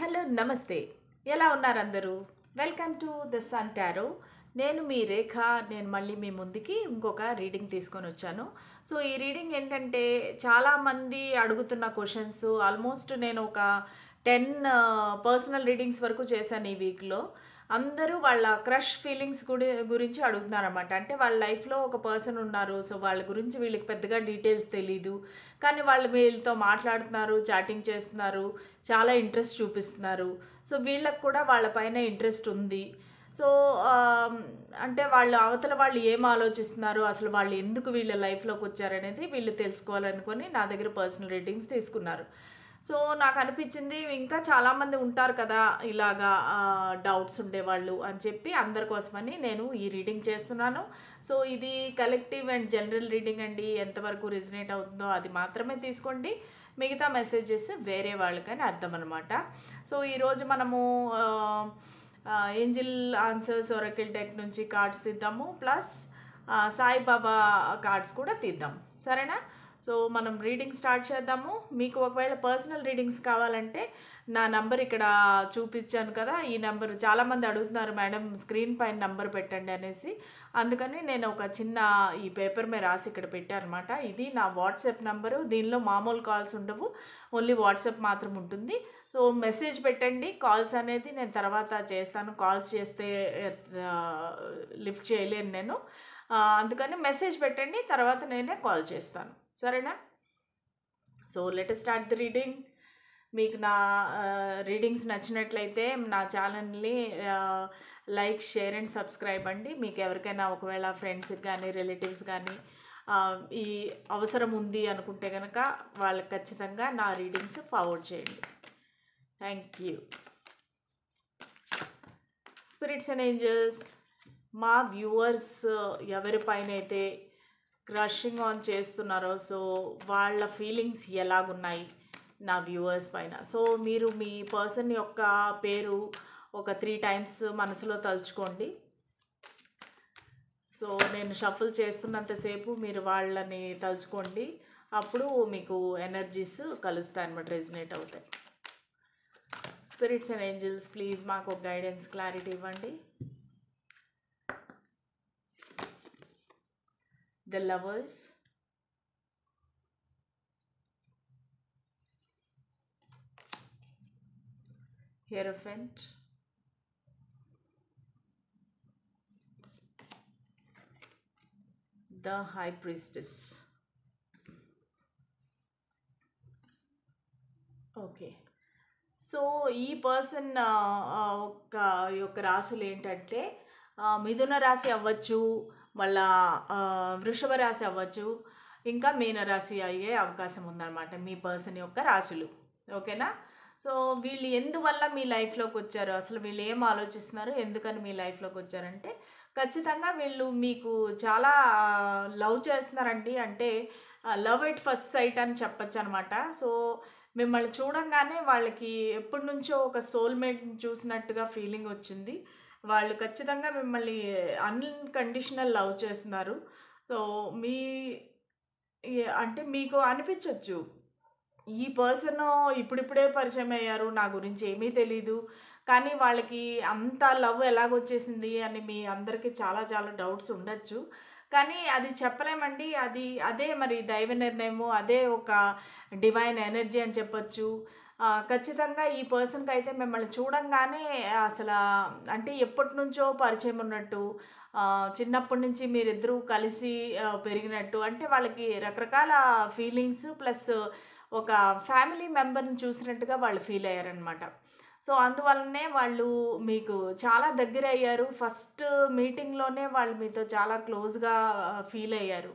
Hello నమస్తే. ఎలా ఉన్నారు అందరూ? Welcome to the sun tarot. నేను మీ రేఖ. నేను మళ్ళీ మీ ముందుకి ఇంకొక రీడింగ్ తీసుకొనొచ్చాను. సో, ఈ రీడింగ్ ఏంటంటే చాలామంది అడుగుతున్న క్వెషన్స్ ఆల్మోస్ట్ నేను ఒక 10 పర్సనల్ రీడింగ్స్ వరకు చేశాను ఈ వీక్‌లో. అందరూ వాళ్ళ క్రష్ ఫీలింగ్స్ గురించి అడుగుతున్నారనమాట. అంటే వాళ్ళ లైఫ్‌లో ఒక పర్సన్ ఉన్నారు. సో, వాళ్ళ గురించి వీళ్ళకి పెద్దగా డీటెయిల్స్ తెలీదు. కానీ వాళ్ళు వీళ్ళతో మాట్లాడుతున్నారు, చాటింగ్ చేస్తున్నారు, చాలా ఇంట్రెస్ట్ చూపిస్తున్నారు. సో, వీళ్ళకి కూడా వాళ్ళ పైన ఇంట్రెస్ట్ ఉంది. సో, ఆహ్, అంటే వాళ్ళు అవతల వాళ్ళు ఏం ఆలోచిస్తున్నారు, అసలు వాళ్ళు ఎందుకు వీళ్ళ లైఫ్‌లోకొచ్చారనేది వీళ్ళు తెలుసుకోవాలనుకొని నా దగ్గర పర్సనల్ రీడింగ్స్ తీసుకున్నారు. సో, నాకనిపించింది ఇంకా చాలామంది ఉంటారు కదా! ఇలాగా డౌట్స్ ఉండేవాళ్ళు అని చెప్పి అందరి కోసమని నేను ఈ రీడింగ్ చేస్తున్నాను. సో, ఇది కలెక్టివ్ అండ్ జనరల్ రీడింగ్ అండి. ఎంతవరకు రెజొనేట్ అవుతుందో అది మాత్రమే తీసుకోండి. మిగతా మెసేజెస్ వేరే వాళ్ళకని అర్థం అనమాట. సో, ఈరోజు మనము ఆహ్, ఏంజిల్ ఆన్సర్స్ ఒరాకిల్ డెక్ నుంచి కార్డ్స్ తీద్దాము. ప్లస్ సాయిబాబా కార్డ్స్ కూడా తీద్దాం. సరేనా? సో, మనం రీడింగ్ స్టార్ట్ చేద్దాము. మీకు ఒకవేళ పర్సనల్ రీడింగ్స్ కావాలంటే నా నంబర్ ఇక్కడ చూపించాను కదా! ఈ నంబర్ చాలామంది అడుగుతున్నారు మేడం స్క్రీన్ పైన నంబర్ పెట్టండి అనేసి. అందుకని నేను ఒక చిన్న ఈ పేపర్ మీద రాసి ఇక్కడ పెట్టానమాట. ఇది నా వాట్సాప్ నంబరు. దీనిలో మామూలు కాల్స్ ఉండవు. ఓన్లీ వాట్సాప్ మాత్రం ఉంటుంది. సో, మెసేజ్ పెట్టండి. కాల్స్ అనేది నేను తర్వాత చేస్తాను. కాల్స్ చేస్తే లిఫ్ట్ చేయలేను నేను. అందుకని మెసేజ్ పెట్టండి. తర్వాత నేనే కాల్ చేస్తాను. సరేనా? So, let us start the reading. మీకు నా రీడింగ్స్ నచ్చినట్లయితే నా ఛానల్ని లైక్, షేర్ అండ్ సబ్స్క్రైబ్ అండి. మీకు ఎవరికైనా ఒకవేళ ఫ్రెండ్స్కి కానీ రిలేటివ్స్ కానీ ఈ అవసరం ఉంది అనుకుంటే కనుక వాళ్ళకి ఖచ్చితంగా నా రీడింగ్స్ ఫార్వర్డ్ చేయండి. Thank you. Spirits and angels, మా వ్యూవర్స్ ఎవరిపైనైతే క్రషింగ్ ఆన్ చేస్తున్నారో సో వాళ్ళ ఫీలింగ్స్ ఎలాగున్నాయి నా వ్యూవర్స్ పైన. సో, మీరు మీ పర్సన్ యొక్క పేరు ఒక 3 టైమ్స్ మనసులో తలుచుకోండి. సో, నేను షఫుల్ చేస్తున్నంతసేపు మీరు వాళ్ళని తలుచుకోండి. అప్పుడు మీకు ఎనర్జీస్ కలుస్తాయి అన్నమాట, రెజొనేట్ అవుతాయి. స్పిరిట్స్ అండ్ ఏంజల్స్ ప్లీజ్ మాకు ఒక గైడెన్స్, క్లారిటీ ఇవ్వండి. The lovers, Hierophant, the High Priestess. Okay. So, ఈ పర్సన్ యొక్క రాశులు ఏంటంటే మిథున రాశి అవ్వచ్చు, మళ్ళా వృషభ రాశి అవ్వచ్చు, ఇంకా మీనరాశి అయ్యే అవకాశం ఉందన్నమాట మీ పర్సన్ యొక్క రాశులు. ఓకేనా? సో, వీళ్ళు ఎందువల్ల మీ లైఫ్లోకి వచ్చారు, అసలు వీళ్ళు ఏం ఆలోచిస్తున్నారు, ఎందుకని మీ లైఫ్లోకి వచ్చారంటే ఖచ్చితంగా వీళ్ళు మీకు చాలా లవ్ చేస్తున్నారండి. అంటే లవ్ ఎట్ ఫస్ట్ సైట్ అని చెప్పచ్చు అనమాట. సో, మిమ్మల్ని చూడంగానే వాళ్ళకి ఎప్పటి నుంచో ఒక సోల్మేట్ని చూసినట్టుగా ఫీలింగ్ వచ్చింది. వాళ్ళు ఖచ్చితంగా మిమ్మల్ని అన్‌కండిషనల్ లవ్ చేస్తున్నారు. సో, మీ అంటే మీకు అనిపించొచ్చు, ఈ పర్సను ఇప్పుడిప్పుడే పరిచయం అయ్యారు, నా గురించి ఏమీ తెలీదు. కానీ వాళ్ళకి అంత లవ్ ఎలాగొచ్చేసింది అని మీ అందరికీ చాలా చాలా డౌట్స్ ఉండొచ్చు. కానీ అది చెప్పలేమండి. అదే మరి దైవ నిర్ణయము, అదే ఒక డివైన్ ఎనర్జీ అని చెప్పొచ్చు. ఖచ్చితంగా ఈ పర్సన్‌కైతే మిమ్మల్ని చూడంగానే అసలా అంటే ఎప్పటినుంచో పరిచయం ఉన్నట్టు, చిన్నప్పటి నుంచి మీరిద్దరూ కలిసి పెరిగినట్టు, అంటే వాళ్ళకి రకరకాల ఫీలింగ్స్ ప్లస్ ఒక ఫ్యామిలీ మెంబర్‌ని చూసినట్టుగా వాళ్ళు ఫీల్ అయ్యారనమాట. సో, అందువల్లనే వాళ్ళు మీకు చాలా దగ్గరయ్యారు. ఫస్ట్ మీటింగ్‌లోనే వాళ్ళు మీతో చాలా క్లోజ్‌గా ఫీల్ అయ్యారు.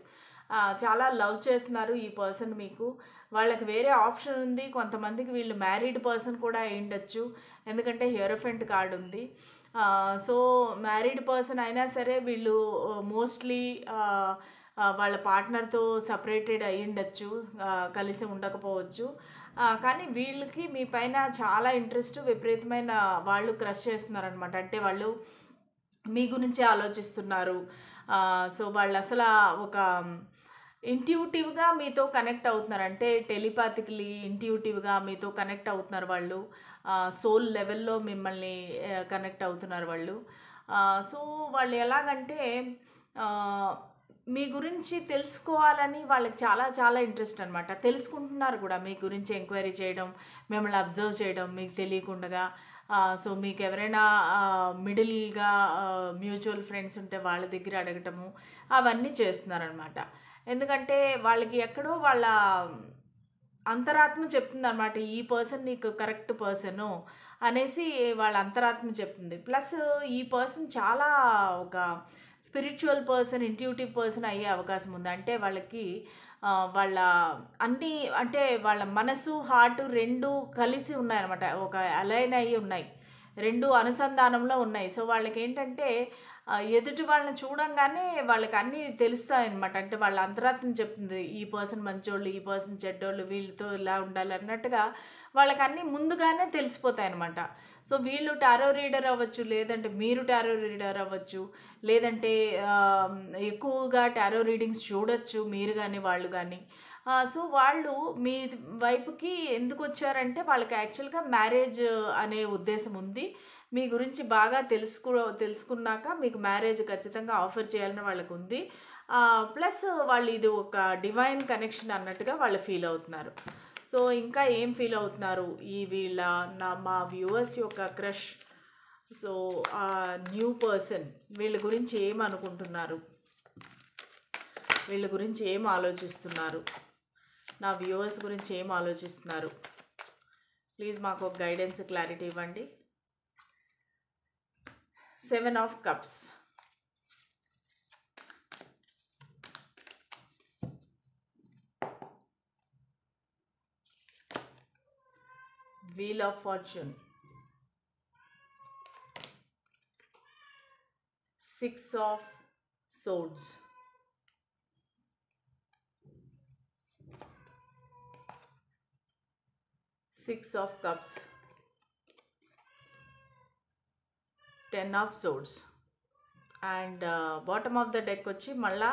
చాలా లవ్ చేస్తున్నారు ఈ పర్సన్ మీకు. వాళ్ళకి వేరే ఆప్షన్ ఉంది. కొంతమందికి వీళ్ళు మ్యారీడ్ పర్సన్ కూడా అయ్యుండొచ్చు. ఎందుకంటే హియరోఫెంట్ కార్డ్ ఉంది. సో, మ్యారీడ్ పర్సన్ అయినా సరే వీళ్ళు మోస్ట్‌లీ వాళ్ళ పార్ట్నర్‌తో సెపరేటెడ్ అయ్యుండొచ్చు. కలిసి ఉండకపోవచ్చు. కానీ వీళ్ళకి మీ పైన చాలా ఇంట్రెస్ట్, విపరీతమైన వాళ్ళు క్రష్ చేస్తున్నారనమాట. అంటే వాళ్ళు మీ గురించే ఆలోచిస్తున్నారు. సో, వాళ్ళసలా ఒక ఇంట్యూటివ్‌గా మీతో కనెక్ట్ అవుతున్నారు. అంటే టెలిపాథికలీ, ఇంట్యూటివ్‌గా మీతో కనెక్ట్ అవుతున్నారు వాళ్ళు. సోల్ లెవెల్‌లో మిమ్మల్ని కనెక్ట్ అవుతున్నారు వాళ్ళు. సో, వాళ్ళు ఎలాగంటే ఆహ్, మీ గురించి తెలుసుకోవాలని వాళ్ళకి చాలా చాలా ఇంట్రెస్ట్ అనమాట. తెలుసుకుంటున్నారు కూడా మీ గురించి ఎంక్వైరీ చేయడం, మిమ్మల్ని అబ్జర్వ్ చేయడం మీకు తెలియకుండగా. సో, మీకెవరైనా మిడిల్‌గా మ్యూచువల్ ఫ్రెండ్స్ ఉంటే వాళ్ళ దగ్గర అడగటము, అవన్నీ చేస్తున్నారనమాట. ఎందుకంటే వాళ్ళకి ఎక్కడో వాళ్ళ అంతరాత్మ చెప్తుందనమాట. ఈ పర్సన్ నీకు కరెక్ట్ పర్సను అనేసి వాళ్ళ అంతరాత్మ చెప్తుంది. ప్లస్ ఈ పర్సన్ చాలా ఒక స్పిరిచువల్ పర్సన్, ఇంట్యూటివ్ పర్సన్ అయ్యే అవకాశం ఉంది. అంటే వాళ్ళకి వాళ్ళ అన్నీ అంటే వాళ్ళ మనసు, హార్ట్ 2 కలిసి ఉన్నాయన్నమాట. ఒక అలైన్ అయ్యి ఉన్నాయి. 2 అనుసంధానంలో ఉన్నాయి. సో, వాళ్ళకేంటంటే ఎదుటి వాళ్ళని చూడంగానే వాళ్ళకి అన్నీ తెలుస్తాయన్నమాట. అంటే వాళ్ళ అంతరాత్మ చెప్తుంది. ఈ పర్సన్ మంచోళ్ళు, ఈ పర్సన్ చెడ్డోళ్ళు, వీళ్ళతో ఇలా ఉండాలి అన్నట్టుగా వాళ్ళకన్నీ ముందుగానే తెలిసిపోతాయన్నమాట. సో, వీళ్ళు టారో రీడర్ అవ్వచ్చు, లేదంటే మీరు టారో రీడర్ అవ్వచ్చు, లేదంటే ఆహ్, ఎక్కువగా టారో రీడింగ్స్ చూడొచ్చు మీరు గాని, వాళ్ళు గాని. సో, వాళ్ళు మీ వైపుకి ఎందుకొచ్చారంటే వాళ్ళకి యాక్చువల్‌గా మ్యారేజ్ అనే ఉద్దేశం ఉంది. మీ గురించి బాగా తెలుసుకున్నాక మీకు మ్యారేజ్ ఖచ్చితంగా ఆఫర్ చేయాలని వాళ్ళకుంది. ప్లస్ వాళ్ళు ఇది ఒక డివైన్ కనెక్షన్ అన్నట్టుగా వాళ్ళు ఫీల్ అవుతున్నారు. సో, ఇంకా ఏం ఫీల్ అవుతున్నారు ఈ వీళ్ళ మా వ్యూవర్స్ యొక్క క్రష్. సో, న్యూ పర్సన్ వీళ్ళ గురించి ఏం అనుకుంటున్నారు? వీళ్ళ గురించి ఏం ఆలోచిస్తున్నారు? నా వ్యూవర్స్ గురించి ఏం ఆలోచిస్తున్నారు? ప్లీజ్ మాకు ఒక గైడెన్స్, క్లారిటీ ఇవ్వండి. 7 of cups, wheel of fortune, 6 of swords, 6 of cups, 10 of swords and bottom of the deck వచ్చి మళ్ళా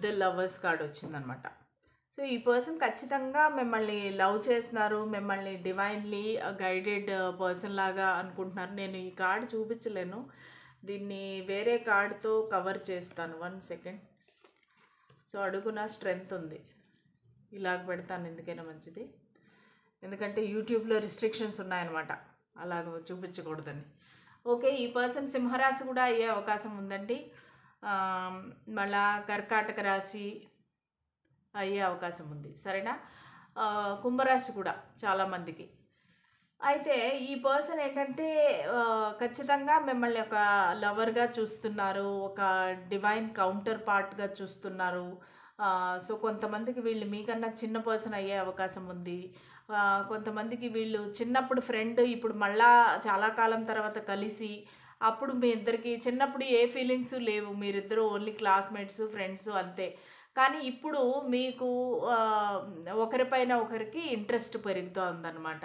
ది లవర్స్ కార్డ్ వచ్చిందనమాట. సో, ఈ పర్సన్ ఖచ్చితంగా మిమ్మల్ని లవ్ చేస్తున్నారు, మిమ్మల్ని డివైన్లీ గైడెడ్ పర్సన్ లాగా అనుకుంటున్నారు. నేను ఈ కార్డ్ చూపించలేను, దీన్ని వేరే కార్డ్తో కవర్ చేస్తాను. 1 సెకండ్. సో, అడుగున స్ట్రెంగ్త్ ఉంది, ఇలాగ పెడతాను ఎందుకైనా మంచిది. ఎందుకంటే యూట్యూబ్లో రిస్ట్రిక్షన్స్ ఉన్నాయన్నమాట, అలాగ చూపించకూడదని. ఓకే, ఈ పర్సన్ సింహరాశి కూడా అయ్యే అవకాశం ఉందండి. మళ్ళా కర్కాటక రాశి అయ్యే అవకాశం ఉంది, సరేనా. కుంభరాశి కూడా చాలామందికి. అయితే ఈ పర్సన్ ఏంటంటే ఖచ్చితంగా మిమ్మల్ని ఒక లవర్గా చూస్తున్నారు, ఒక డివైన్ కౌంటర్ పార్ట్గా చూస్తున్నారు. సో, కొంతమందికి వీళ్ళు మీకన్నా చిన్న పర్సన్ అయ్యే అవకాశం ఉంది. కొంతమందికి వీళ్ళు చిన్నప్పుడు ఫ్రెండ్, ఇప్పుడు మళ్ళా చాలా కాలం తర్వాత కలిసి, అప్పుడు మీ ఇద్దరికి చిన్నప్పుడు ఏ ఫీలింగ్స్ లేవు, మీరిద్దరూ ఓన్లీ క్లాస్మేట్స్, ఫ్రెండ్స్ అంతే. కానీ ఇప్పుడు మీకు ఒకరిపైన ఒకరికి ఇంట్రెస్ట్ పెరుగుతుందన్నమాట.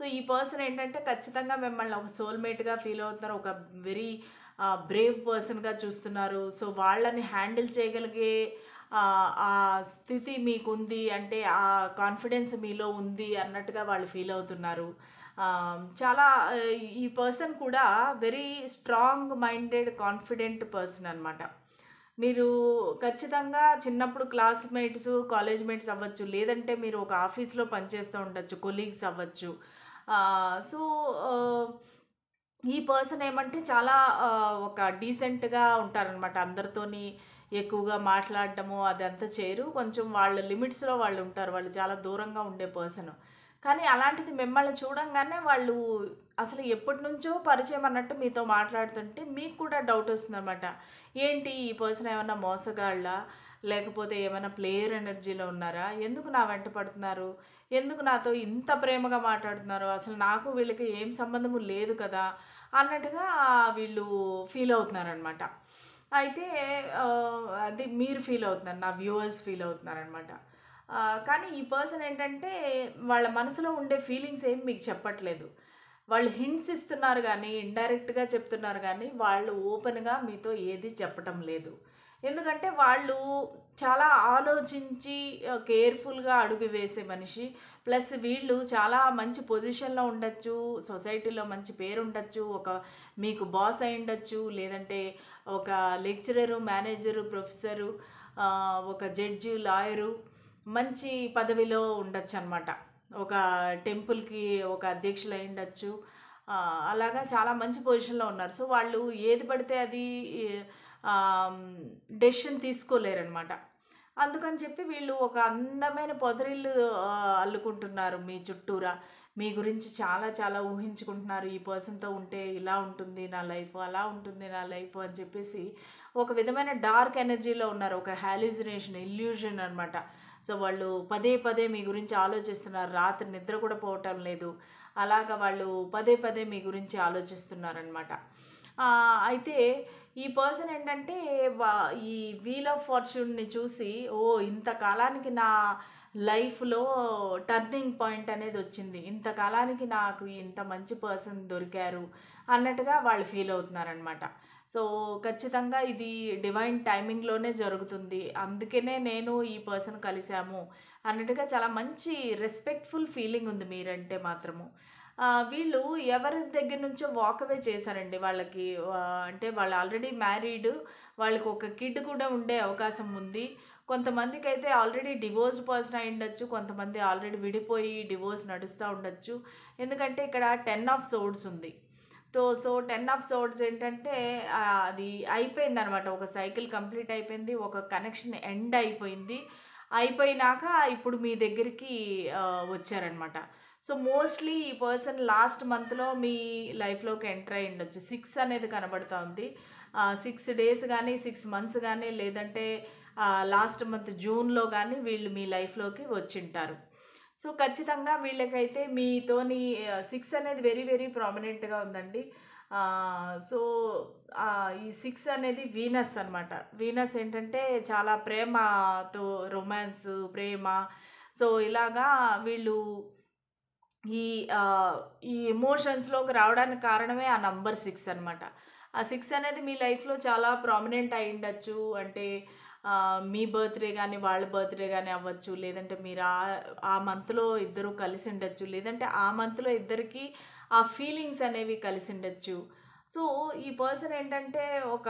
సో, ఈ పర్సన్ ఏంటంటే ఖచ్చితంగా మిమ్మల్ని ఒక సోల్మేట్గా ఫీల్ అవుతున్నారు, ఒక వెరీ బ్రేవ్ పర్సన్గా చూస్తున్నారు. సో, వాళ్ళని హ్యాండిల్ చేయగలిగే ఆ స్థితి మీకుంది, అంటే ఆ కాన్ఫిడెన్స్ మీలో ఉంది అన్నట్టుగా వాళ్ళు ఫీల్ అవుతున్నారు. చాలా ఈ పర్సన్ కూడా very strong minded, confident person అనమాట. మీరు ఖచ్చితంగా చిన్నప్పుడు క్లాస్మేట్స్, కాలేజ్ మేట్స్ అవ్వచ్చు, లేదంటే మీరు ఒక ఆఫీస్లో పనిచేస్తూ ఉండొచ్చు, కొలీగ్స్ అవ్వచ్చు. సో, ఈ పర్సన్ ఏమంటే చాలా ఒక డీసెంట్గా ఉంటారనమాట. అందరితోని ఎక్కువగా మాట్లాడడము అదంతా చేయరు. కొంచెం వాళ్ళ లిమిట్స్‌లో వాళ్ళు ఉంటారు. వాళ్ళు చాలా దూరంగా ఉండే పర్సన్. కానీ అలాంటిది మిమ్మల్ని చూడంగానే వాళ్ళు అసలు ఎప్పటినుంచో పరిచయం అన్నట్టు మీతో మాట్లాడుతుంటే మీకు కూడా డౌట్ వస్తుందనమాట. ఏంటి ఈ పర్సన్ ఏమన్నా మోసగాళ్ళా? లేకపోతే ఏమైనా ప్లేయర్ ఎనర్జీలో ఉన్నారా? ఎందుకు నా వెంట పడుతున్నారు? ఎందుకు నాతో ఇంత ప్రేమగా మాట్లాడుతున్నారు? అసలు నాకు వీళ్ళకి ఏం సంబంధము లేదు కదా! అన్నట్టుగా వీళ్ళు ఫీల్ అవుతున్నారనమాట. అయితే అది మీరు ఫీల్ అవుతున్నారు, నా వ్యూవర్స్ ఫీల్ అవుతున్నారనమాట. కానీ ఈ పర్సన్ ఏంటంటే వాళ్ళ మనసులో ఉండే ఫీలింగ్స్ ఏమి మీకు చెప్పట్లేదు. వాళ్ళు హింట్స్ ఇస్తున్నారు కానీ, ఇండైరెక్ట్‌గా చెప్తున్నారు కానీ, వాళ్ళు ఓపెన్‌గా మీతో ఏది చెప్పటం లేదు. ఎందుకంటే వాళ్ళు చాలా ఆలోచించి కేర్‌ఫుల్‌గా అడుగు వేసే మనిషి. ప్లస్ వీళ్ళు చాలా మంచి పొజిషన్‌లో ఉండొచ్చు. సొసైటీలో మంచి పేరుండొచ్చు. మీకు బాస్ అయ్యుండొచ్చు. లేదంటే ఒక లెక్చరరు, మేనేజరు, ప్రొఫెసరు, ఒక జడ్జి, లాయరు మంచి పదవిలో ఉండొచ్చనమాట. ఒక టెంపుల్‌కి ఒక అధ్యక్షులయ్యుండొచ్చు. అలాగా చాలా మంచి పొజిషన్‌లో ఉన్నారు. సో, వాళ్ళు ఏది పడితే అది ఆహ్, డెసిషన్ తీసుకోలేరనమాట. అందుకని చెప్పి వీళ్ళు ఒక అందమైన పొదరిల్లు అల్లుకుంటున్నారు మీ చుట్టూరా. మీ గురించి చాలా చాలా ఊహించుకుంటున్నారు. ఈ పర్సన్‌తో ఉంటే ఇలా ఉంటుంది నా లైఫ్, అలా ఉంటుంది నా లైఫ్ అని చెప్పేసి ఒక విధమైన డార్క్ ఎనర్జీలో ఉన్నారు. ఒక హాలుసినేషన్, ఇల్యూషన్ అనమాట. సో, వాళ్ళు పదే పదే మీ గురించి ఆలోచిస్తున్నారు. రాత్రి నిద్ర కూడా పోవటం లేదు. అలాగా వాళ్ళు పదే పదే మీ గురించి ఆలోచిస్తున్నారనమాట. అయితే ఈ పర్సన్ ఏంటంటే వా ఈ వీల్ ఆఫ్ ఫార్చ్యూన్‌ని చూసి ఓహ్! ఇంతకాలానికి నా లైఫ్‌లో టర్నింగ్ పాయింట్ అనేదొచ్చింది. ఇంతకాలానికి నాకు ఇంత మంచి పర్సన్ దొరికారు అన్నట్టుగా వాళ్ళు ఫీల్ అవుతున్నారనమాట. సో, ఖచ్చితంగా ఇది డివైన్ టైమింగ్‌లోనే జరుగుతుంది. అందుకనే నేను ఈ పర్సన్ కలిసాము అన్నట్టుగా చాలా మంచి రెస్పెక్ట్‌ఫుల్ ఫీలింగ్ ఉంది మీరంటే మాత్రము. వీళ్ళు ఎవరి దగ్గర నుంచో వాక్ అవే చేశారండి. వాళ్ళకి అంటే వాళ్ళు ఆల్రెడీ మ్యారీడ్. వాళ్ళకి ఒక కిడ్ కూడా ఉండే అవకాశం ఉంది. కొంతమందికైతే ఆల్రెడీ డివోర్స్డ్ పర్సన్ అయ్యుండొచ్చు. కొంతమంది ఆల్రెడీ విడిపోయి డివోర్స్ నడుస్తా ఉండొచ్చు. ఎందుకంటే ఇక్కడ 10 ఆఫ్ సోర్డ్స్ ఉంది. సో 10 ఆఫ్ సోర్డ్స్ ఏంటంటే అది అయిపోయిందనమాట. ఒక సైకిల్ కంప్లీట్ అయిపోయింది. ఒక కనెక్షన్ ఎండ్ అయిపోయింది. అయిపోయినాక ఇప్పుడు మీ దగ్గరికి వచ్చారనమాట. సో, మోస్ట్‌లీ ఈ పర్సన్ లాస్ట్ మంత్‌లో మీ లైఫ్‌లోకి ఎంటర్ అయ్యుండొచ్చు. 6 అనేది కనబడతా ఉంది. 6 డేస్ గానీ, 6 మంత్స్ గానీ, లేదంటే లాస్ట్ మంత్ జూన్‌లో గానీ వీళ్ళు మీ లైఫ్‌లోకి వచ్చింటారు. సో, ఖచ్చితంగా వీళ్ళకైతే మీతోని 6 అనేది వెరీ, వెరీ ప్రామినెంట్‌గా ఉందండి. సో, ఈ 6 అనేది వీనస్ అనమాట. వీనస్ ఏంటంటే చాలా ప్రేమతో రొమాన్స్, ప్రేమ. సో, ఇలాగా వీళ్ళు ఈ ఈ ఎమోషన్స్‌లోకి రావడానికి కారణమే ఆ నంబర్ 6 అనమాట. ఆ 6 అనేది మీ లైఫ్‌లో చాలా ప్రామినెంట్ అయ్యుండొచ్చు. అంటే మీ బర్త్‌డే గానీ, వాళ్ళ బర్త్‌డే గానీ అవ్వచ్చు. లేదంటే మీరు ఆ మంత్‌లో ఇద్దరు కలిసుండొచ్చు. లేదంటే ఆ మంత్‌లో ఇద్దరికీ ఆ ఫీలింగ్స్ అనేవి కలిసుండొచ్చు. సో, ఈ పర్సన్ ఏంటంటే ఒక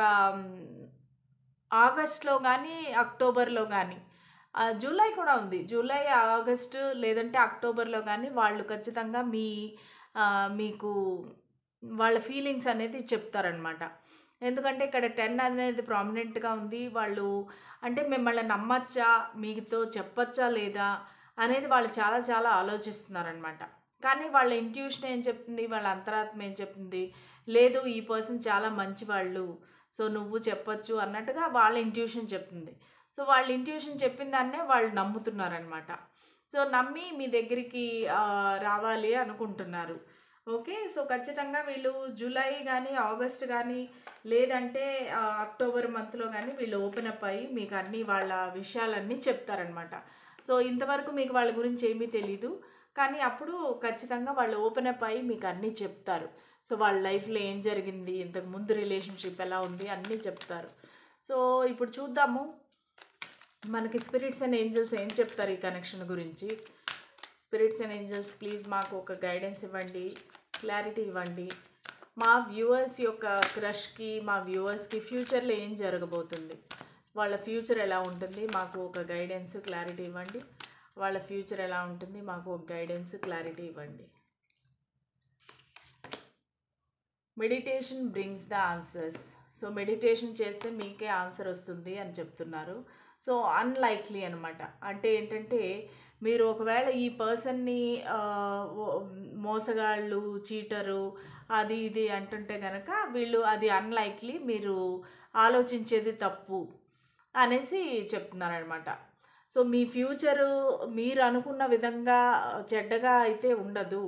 ఆగస్ట్‌లో గానీ, అక్టోబర్‌లో గానీ జూలై కూడా ఉంది. జూలై, ఆగస్టు లేదంటే అక్టోబర్‌లో గానీ వాళ్ళు ఖచ్చితంగా మీకు వాళ్ళ ఫీలింగ్స్ అనేది చెప్తారనమాట. ఎందుకంటే ఇక్కడ 10 అనేది ప్రామినెంట్‌గా ఉంది. వాళ్ళు అంటే మిమ్మల్ని నమ్మచ్చా? మీతో చెప్పచ్చా లేదా? అనేది వాళ్ళు చాలా చాలా ఆలోచిస్తున్నారనమాట. కానీ వాళ్ళ ఇంట్యూషన్ ఏం చెప్తుంది? వాళ్ళ అంతరాత్మ ఏం చెప్తుంది? లేదు ఈ పర్సన్ చాలా మంచివాళ్ళు. సో, నువ్వు చెప్పొచ్చు అన్నట్టుగా వాళ్ళ ఇంట్యూషన్ చెప్తుంది. సో, వాళ్ళ ఇంట్యూషన్ చెప్పిన దాన్నే వాళ్ళు నమ్ముతున్నారనమాట. సో, నమ్మి మీ దగ్గరికి రావాలి అనుకుంటున్నారు. ఓకే. సో, ఖచ్చితంగా వీళ్ళు జూలై గానీ, ఆగస్ట్ గానీ, లేదంటే అక్టోబర్ మంత్‌లో గానీ వీళ్ళు ఓపెన్ అప్ అయ్యి మీకు అన్నీ వాళ్ళ విషయాలన్నీ చెప్తారనమాట. సో, ఇంతవరకు మీకు వాళ్ళ గురించి ఏమీ తెలీదు. కానీ అప్పుడు ఖచ్చితంగా వాళ్ళు ఓపెన్ అప్ అయ్యి మీకు అన్నీ చెప్తారు. సో, వాళ్ళ లైఫ్‌లో ఏం జరిగింది, ఇంతకు ముందు రిలేషన్‌షిప్ ఎలా ఉంది అన్నీ చెప్తారు. సో, ఇప్పుడు చూద్దాము మనకి స్పిరిట్స్ అండ్ ఏంజెల్స్ ఏం చెప్తారు ఈ కనెక్షన్ గురించి. స్పిరిట్స్ అండ్ ఏంజెల్స్ ప్లీజ్ మాకు ఒక గైడెన్స్ ఇవ్వండి, క్లారిటీ ఇవ్వండి. మా వ్యూవర్స్ యొక్క క్రష్‌కి, మా వ్యూవర్స్‌కి ఫ్యూచర్‌లో ఏం జరగబోతుంది? వాళ్ళ ఫ్యూచర్ ఎలా ఉంటుంది? మాకు ఒక గైడెన్స్, క్లారిటీ ఇవ్వండి. వాళ్ళ ఫ్యూచర్ ఎలా ఉంటుంది? మాకు ఒక గైడెన్స్, క్లారిటీ ఇవ్వండి. Meditation brings the answers. So, meditation చేస్తే మీకే ఆన్సర్ వస్తుంది అని చెప్తున్నారు. సో, అన్‌లైక్లీ అనమాట. అంటే ఏంటంటే, మీరు ఒకవేళ ఈ పర్సన్‌ని మోసగాళ్ళు, చీటరు అది ఇది అంటుంటే గనక వీళ్ళు అది అన్‌లైక్లీ మీరు ఆలోచించేది తప్పు అనేసి చెప్తున్నారనమాట. సో, మీ ఫ్యూచరు మీరు అనుకున్న విధంగా చెడ్డగా అయితే ఉండదు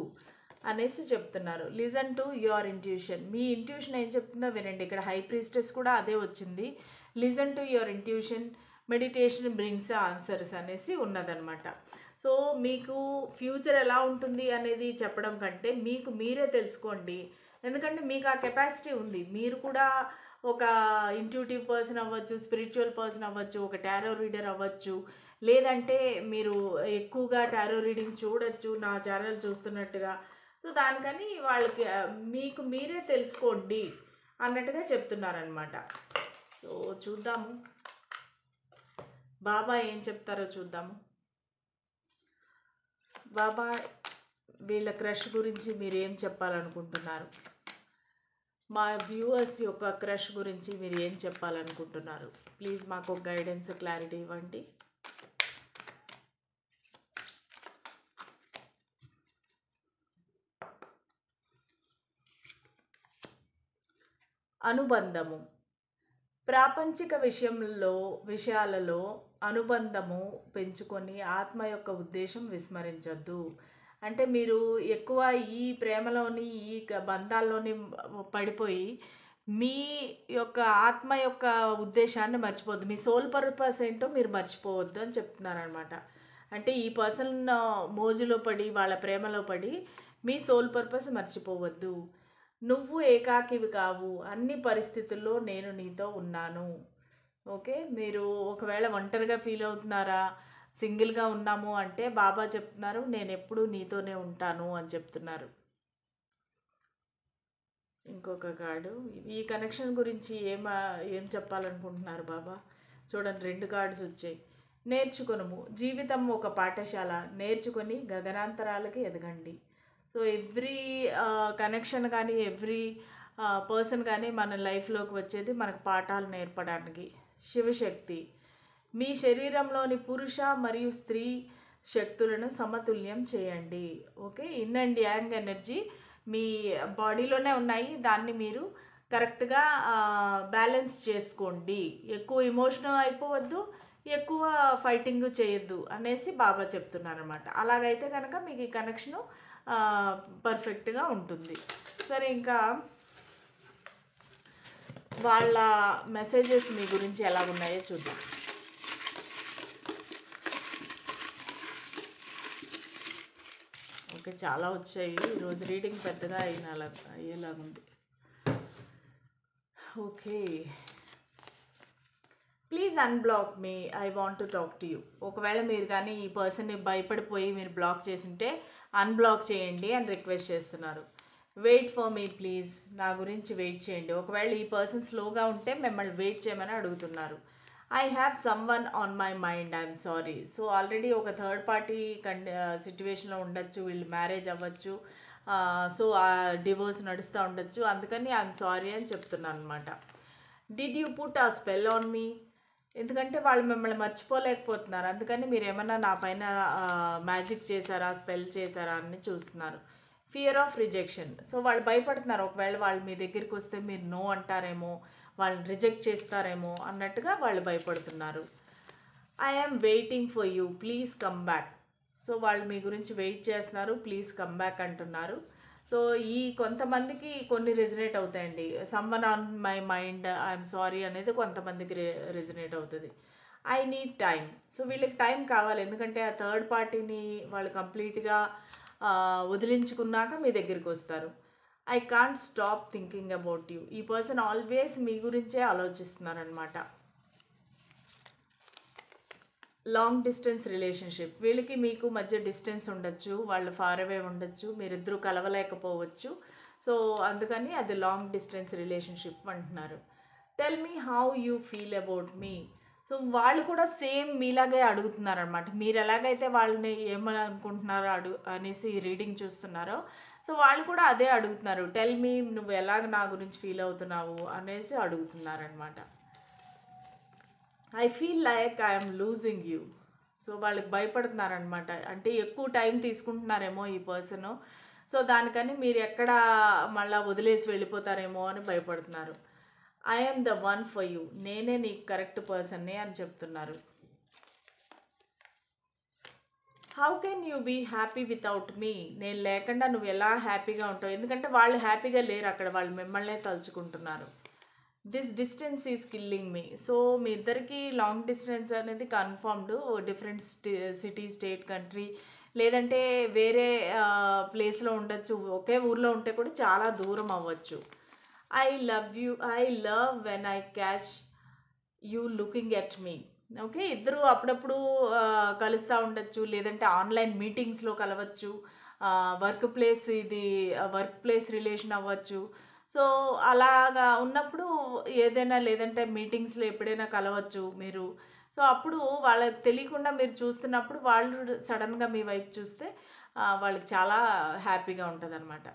అనేసి చెప్తున్నారు. Listen to your intuition. Me intuition ఏం చెప్తుందో వినండి. ఇక్కడ హై ప్రీస్టెస్ కూడా అదే వచ్చింది. Listen to your intuition, meditation brings answers అనేసి ఉన్నదనమాట. సో, మీకు ఫ్యూచర్ ఎలా ఉంటుంది అనేది చెప్పడం కంటే మీకు మీరే తెలుసుకోండి. ఎందుకంటే మీకు ఆ కెపాసిటీ ఉంది. మీరు కూడా ఒక ఇంట్యూటివ్ పర్సన్ అవ్వచ్చు, స్పిరిచువల్ పర్సన్ అవ్వచ్చు, ఒక టారో రీడర్ అవ్వచ్చు, లేదంటే మీరు ఎక్కువగా టారో రీడింగ్స్ చూడొచ్చు నా ఛానల్ చూస్తున్నట్టుగా. సో దానికని వాళ్ళకి మీకు మీరే తెలుసుకోండి అన్నట్టుగా చెప్తున్నారనమాట. సో చూద్దాము బాబా ఏం చెప్తారో చూద్దాము. బాబా వీళ్ళ క్రష్ గురించి మీరు ఏం చెప్పాలనుకుంటున్నారు? మా వ్యూవర్స్ యొక్క క్రష్ గురించి మీరు ఏం చెప్పాలనుకుంటున్నారు? ప్లీజ్ మాకు ఒక గైడెన్స్, క్లారిటీ ఇవ్వండి. అనుబంధము. ప్రాపంచిక విషయాలలో అనుబంధము పెంచుకొని ఆత్మ యొక్క ఉద్దేశం విస్మరించొద్దు. అంటే మీరు ఎక్కువ ఈ ప్రేమలోని ఈ బంధాల్లోని పడిపోయి మీ యొక్క ఆత్మ యొక్క ఉద్దేశాన్ని మర్చిపోవద్దు. మీ సోల్ పర్పస్ ఏంటో మీరు మర్చిపోవద్దు అని చెప్తున్నారనమాట. అంటే ఈ పర్సన్ మోజులో పడి వాళ్ళ ప్రేమలో పడి మీ సోల్ పర్పస్ మర్చిపోవద్దు. నువ్వు ఏకాకివి కావు, అన్ని పరిస్థితుల్లో నేను నీతో ఉన్నాను. ఓకే, మీరు ఒకవేళ ఒంటరిగా ఫీల్ అవుతున్నారా, సింగిల్గా ఉన్నాము అంటే బాబా చెప్తున్నారు నేను ఎప్పుడూ నీతోనే ఉంటాను అని చెప్తున్నారు. ఇంకొక కార్డు, ఈ కనెక్షన్ గురించి ఏం చెప్పాలనుకుంటున్నారు బాబా? చూడండి 2 కార్డ్స్ వచ్చాయి. నేర్చుకొనుము, జీవితం ఒక పాఠశాల, నేర్చుకొని గగనాంతరాలకి ఎదగండి. సో ఎవ్రీ కనెక్షన్ కానీ ఎవ్రీ పర్సన్ కానీ మన లైఫ్లోకి వచ్చేది మనకు పాఠాలు నేర్పడానికి. శివశక్తి, మీ శరీరంలోని పురుష మరియు స్త్రీ శక్తులను సమతుల్యం చేయండి. Okay, yin and yang energy మీ బాడీలోనే ఉన్నాయి, దాన్ని మీరు కరెక్ట్గా బ్యాలెన్స్ చేసుకోండి. ఎక్కువ ఎమోషనల్ అయిపోవద్దు, ఎక్కువ ఫైటింగ్ చేయొద్దు అనేసి బాబా చెప్తున్నారనమాట. అలాగైతే కనుక మీకు ఈ కనెక్షను పర్ఫెక్ట్గా ఉంటుంది. సరే, ఇంకా వాళ్ళ మెసేజెస్ మీ గురించి ఎలా ఉన్నాయో చూద్దాం. ఓకే, చాలా వచ్చాయి ఈరోజు. రీడింగ్ పెద్దగా అయ్యేలాగుంది. Okay, please unblock me, I want to talk to you. ఒకవేళ మీరు కానీ ఈ పర్సన్ని భయపడిపోయి మీరు బ్లాక్ చేసింటే అన్బ్లాక్ చేయండి అని రిక్వెస్ట్ చేస్తున్నారు. వెయిట్ ఫర్ మీ ప్లీజ్, నా గురించి వెయిట్ చేయండి. ఒకవేళ ఈ పర్సన్ స్లోగా ఉంటే మిమ్మల్ని వెయిట్ చేయమని అడుగుతున్నారు. I have some one on my mind, I'm sorry. So already ఒక థర్డ్ పార్టీ సిచ్యువేషన్లో ఉండొచ్చు, వీళ్ళు మ్యారేజ్ అవ్వచ్చు, సో డివోర్స్ నడుస్తూ ఉండొచ్చు, అందుకని ఐఎమ్ సారీ అని చెప్తున్నాను అనమాట. డిడ్ యూ పుట్ ఆ స్పెల్ ఆన్ మీ? ఎందుకంటే వాళ్ళు మిమ్మల్ని మర్చిపోలేకపోతున్నారు, అందుకని మీరు ఏమన్నా నా పైన మ్యాజిక్ చేశారా, స్పెల్ చేశారా అని చూస్తున్నారు. ఫియర్ ఆఫ్ రిజెక్షన్, సో వాళ్ళు భయపడుతున్నారు ఒకవేళ వాళ్ళు మీ దగ్గరికి వస్తే మీరు నో అంటారేమో, వాళ్ళని రిజెక్ట్ చేస్తారేమో అన్నట్టుగా వాళ్ళు భయపడుతున్నారు. I yam waiting for you, please come back. So వాళ్ళు మీ గురించి వెయిట్ చేస్తున్నారు, ప్లీజ్ కమ్ బ్యాక్ అంటున్నారు. సో ఈ కొంతమందికి కొన్ని రెజినేట్ అవుతాయండి. Someone on my mind, I'm sorry అనేది కొంతమందికి రెజినేట్ అవుతుంది. ఐ నీడ్ టైం, సో వీళ్ళకి టైం కావాలి, ఎందుకంటే ఆ థర్డ్ పార్టీని వాళ్ళు కంప్లీట్గా వదిలించుకున్నాక మీ దగ్గరికి వస్తారు. I can't stop thinking about you, ఈ పర్సన్ ఆల్వేస్ మీ గురించే ఆలోచిస్తున్నారనమాట. లాంగ్ డిస్టెన్స్ రిలేషన్షిప్, వీళ్ళకి మీకు మధ్య డిస్టెన్స్ ఉండొచ్చు, వాళ్ళు ఫార్ అవే ఉండొచ్చు, మీరిద్దరూ కలవలేకపోవచ్చు. సో అందుకని అది లాంగ్ డిస్టెన్స్ రిలేషన్షిప్ అంటున్నారు. Tell me how you feel about me. So వాళ్ళు కూడా సేమ్ మీలాగే అడుగుతున్నారనమాట. మీరు ఎలాగైతే వాళ్ళని ఏమని అనుకుంటున్నారో అనేసి రీడింగ్ చూస్తున్నారో, సో వాళ్ళు కూడా అదే అడుగుతున్నారు. టెల్ మీ, నువ్వు ఎలాగ నా గురించి ఫీల్ అవుతున్నావు అనేసి అడుగుతున్నారనమాట. I feel like I'm losing you. So వాళ్ళకి భయపడుతున్నారనమాట, అంటే ఎక్కువ టైం తీసుకుంటున్నారేమో ఈ పర్సను, సో దానికని మీరు ఎక్కడ మళ్ళీ వదిలేసి వెళ్ళిపోతారేమో అని భయపడుతున్నారు. I am the one for you, నేనే నీకు కరెక్ట్ పర్సన్నే అని చెప్తున్నారు. How can you be happy without me, నేను లేకుండా నువ్వు ఎలా హ్యాపీగా ఉంటావు, ఎందుకంటే వాళ్ళు హ్యాపీగా లేరు అక్కడ, వాళ్ళు మిమ్మల్నే తలుచుకుంటున్నారు. This distance is killing me. So మీ ఇద్దరికి లాంగ్ డిస్టెన్స్ అనేది confirmed, different city, state, country, లేదంటే వేరే ప్లేస్లో ఉండొచ్చు, ఒకే ఊర్లో ఉంటే కూడా చాలా దూరం అవ్వచ్చు. I love you, I love when I catch you looking at me. Okay, ఇద్దరు అప్పుడప్పుడు కలుస్తూ ఉండొచ్చు, లేదంటే ఆన్లైన్ మీటింగ్స్లో కలవచ్చు, వర్క్ ప్లేస్ ఇది వర్క్ ప్లేస్ రిలేషన్ అవ్వచ్చు. సో అలాగా ఉన్నప్పుడు ఏదైనా, లేదంటే మీటింగ్స్లో ఎప్పుడైనా కలవచ్చు మీరు. సో అప్పుడు వాళ్ళకి తెలియకుండా మీరు చూస్తున్నప్పుడు వాళ్ళు సడన్గా మీ వైపు చూస్తే వాళ్ళకి చాలా హ్యాపీగా ఉంటుందన్నమాట.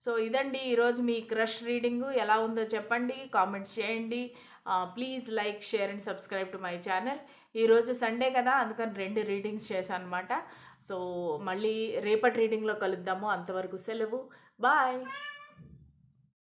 సో ఇదండి ఈరోజు మీ క్రష్ రీడింగు. ఎలా ఉందో చెప్పండి, కామెంట్స్ చేయండి. Please like, share and subscribe to my channel. ఈరోజు సండే కదా, అందుకని 2 రీడింగ్స్ చేశాను అనమాట. సో మళ్ళీ రేపటి రీడింగ్లో కలుద్దాము. అంతవరకు సెలవు. బాయ్.